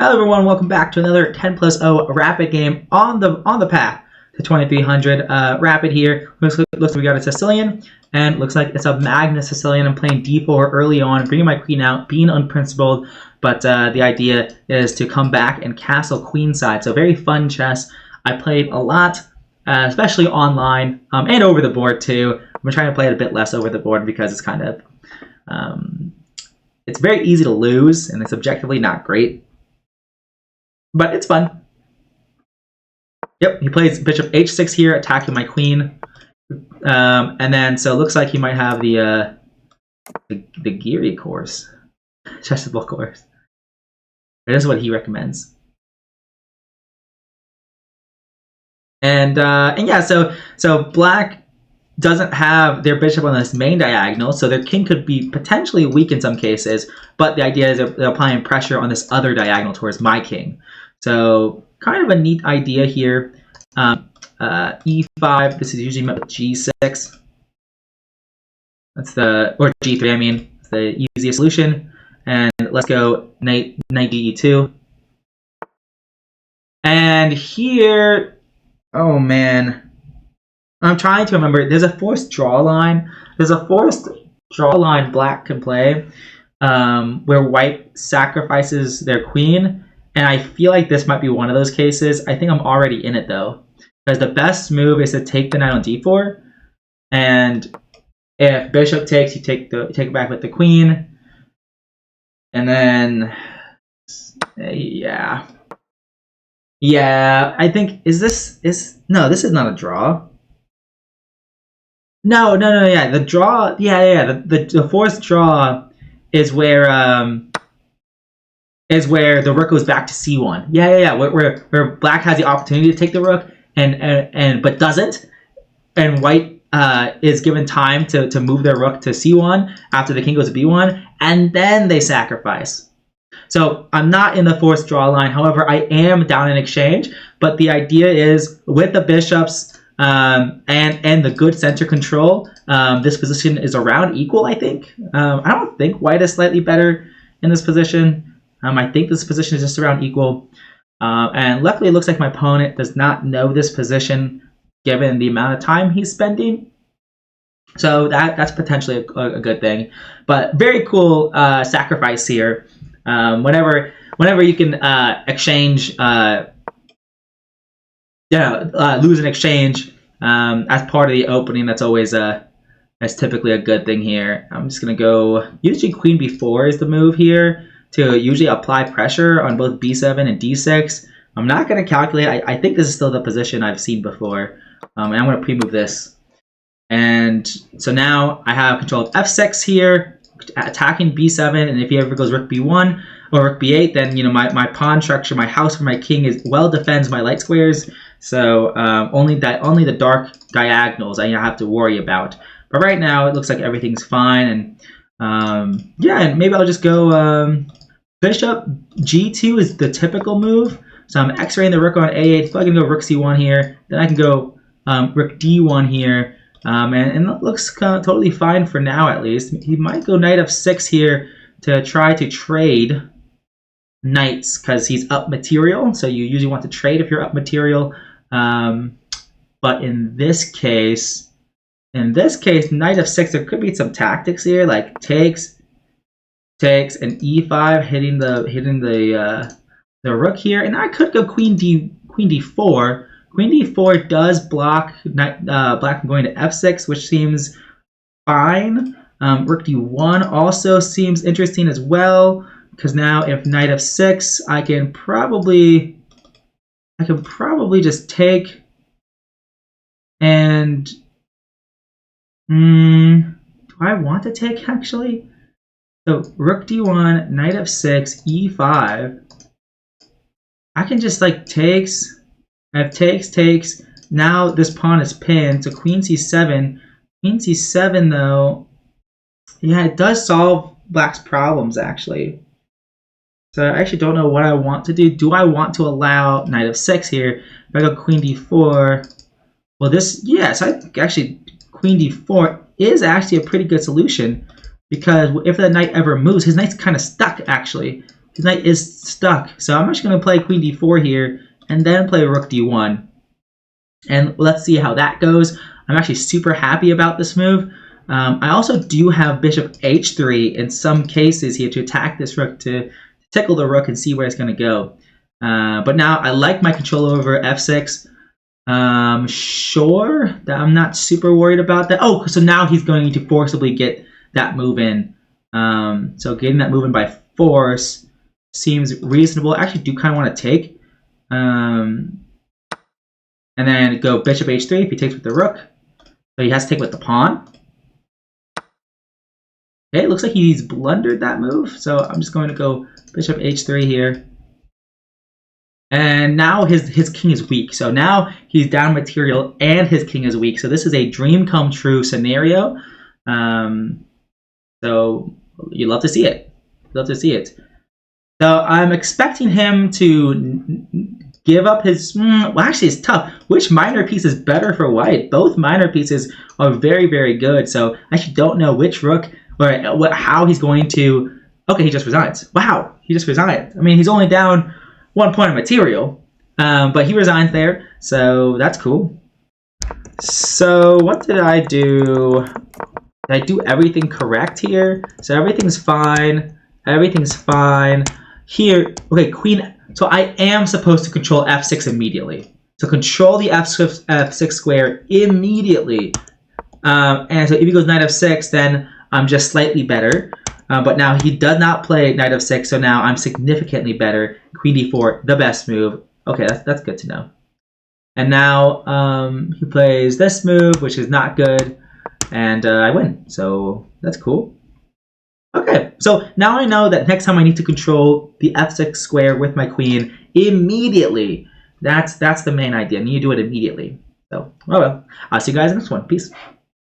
Hello everyone, welcome back to another 10+0 rapid game on the path to 2300. Rapid here. Looks like we got a Sicilian, and looks like it's a Magnus Sicilian. I'm playing d4 early on, bringing my queen out, being unprincipled, but the idea is to come back and castle queenside. So very fun chess. I played a lot, especially online, and over the board too. I'm trying to play it a bit less over the board because it's kind of it's very easy to lose, and it's objectively not great. But it's fun. Yep, he plays bishop h6 here, attacking my queen. And then, so it looks like he might have the Geary course. Chessable course. That is what he recommends. And yeah, so black doesn't have their bishop on this main diagonal, so their king could be potentially weak in some cases, but the idea is they're applying pressure on this other diagonal towards my king. So kind of a neat idea here. E5, this is usually met with G6. That's or G3, I mean. It's the easiest solution. And let's go knight E2. And here, oh man, I'm trying to remember. There's a forced draw line. There's a forced draw line black can play where white sacrifices their queen. And I feel like this might be one of those cases. I think I'm already in it though, because the best move is to take the knight on d4, and if bishop takes, you take it back with the queen, and then yeah. I think no, this is not a draw. No, yeah, the draw, the forced draw is where the rook goes back to c1. Where black has the opportunity to take the rook but doesn't, and white is given time to move their rook to c1 after the king goes to b1, and then they sacrifice. So I'm not in the forced draw line. However, I am down in exchange. But the idea is with the bishops and the good center control, this position is around equal, I think. I don't think white is slightly better in this position. I think this position is just around equal. And luckily, it looks like my opponent does not know this position given the amount of time he's spending. So that's potentially a good thing. But very cool sacrifice here. Whenever you can exchange, lose an exchange as part of the opening, that's always that's typically a good thing here. I'm just going to go, usually queen b4 is the move here, to usually apply pressure on both b7 and d6. I'm not going to calculate. I think this is still the position I've seen before. And I'm going to pre-move this. And so now I have control of f6 here, attacking b7. And if he ever goes rook b1 or rook b8, then my pawn structure, my house for my king defends my light squares. So only the dark diagonals I have to worry about. But right now it looks like everything's fine. And and maybe I'll just go. Bishop g2 is the typical move. So I'm x-raying the rook on a8. So I can go rook c1 here. Then I can go rook d1 here. And it looks totally fine for now, at least. He might go knight f6 here to try to trade knights because he's up material. So you usually want to trade if you're up material. But in this case, knight f6, there could be some tactics here, like takes and e5, hitting the rook here, and I could go queen d4. Queen d4 does block black from going to f6, which seems fine. Rook d1 also seems interesting as well, because now if knight f6, I can probably just take and do I want to take actually? So rook d1, knight f6, e5. I can just takes. I have takes. Now this pawn is pinned. So queen c7. Queen c7 though, yeah, it does solve black's problems actually. So I actually don't know what I want to do. Do I want to allow knight f6 here? If I go queen d4, well yes, I think actually queen d4 is actually a pretty good solution. Because if the knight ever moves, his knight's kind of stuck, actually. his knight is stuck. So I'm actually going to play queen d4 here, and then play rook d1. And let's see how that goes. I'm actually super happy about this move. I also do have bishop h3 in some cases here to attack this rook, to tickle the rook and see where it's going to go. But now I like my control over f6. Sure, that I'm not super worried about that. Oh, so now he's going to forcibly get that move in. So getting that move in by force seems reasonable. I actually do kind of want to take. And then go bishop h3 if he takes with the rook. So he has to take with the pawn. Okay, it looks like he's blundered that move. So I'm just going to go bishop h3 here. And now his king is weak. So now he's down material and his king is weak. So this is a dream come true scenario. So you love to see it. Love to see it. So I'm expecting him to give up his... well, actually, it's tough. Which minor piece is better for white? Both minor pieces are very, very good. So I actually don't know which rook or how he's going to... Okay, he just resigns. Wow, he just resigned. I mean, he's only down 1 point of material, but he resigns there. So that's cool. So what did I do? Did I do everything correct here? So everything's fine. Everything's fine. Here, okay, queen... So I am supposed to control f6 immediately. So control the f6 square immediately. And so if he goes knight f6, then I'm just slightly better. But now he does not play knight f6, so now I'm significantly better. Queen d4, the best move. Okay, that's good to know. And now he plays this move, which is not good. And I win. So that's cool. Okay, so now I know that next time I need to control the f6 square with my queen immediately. That's the main idea. I need to do it immediately. So, oh well. I'll see you guys in the next one. Peace.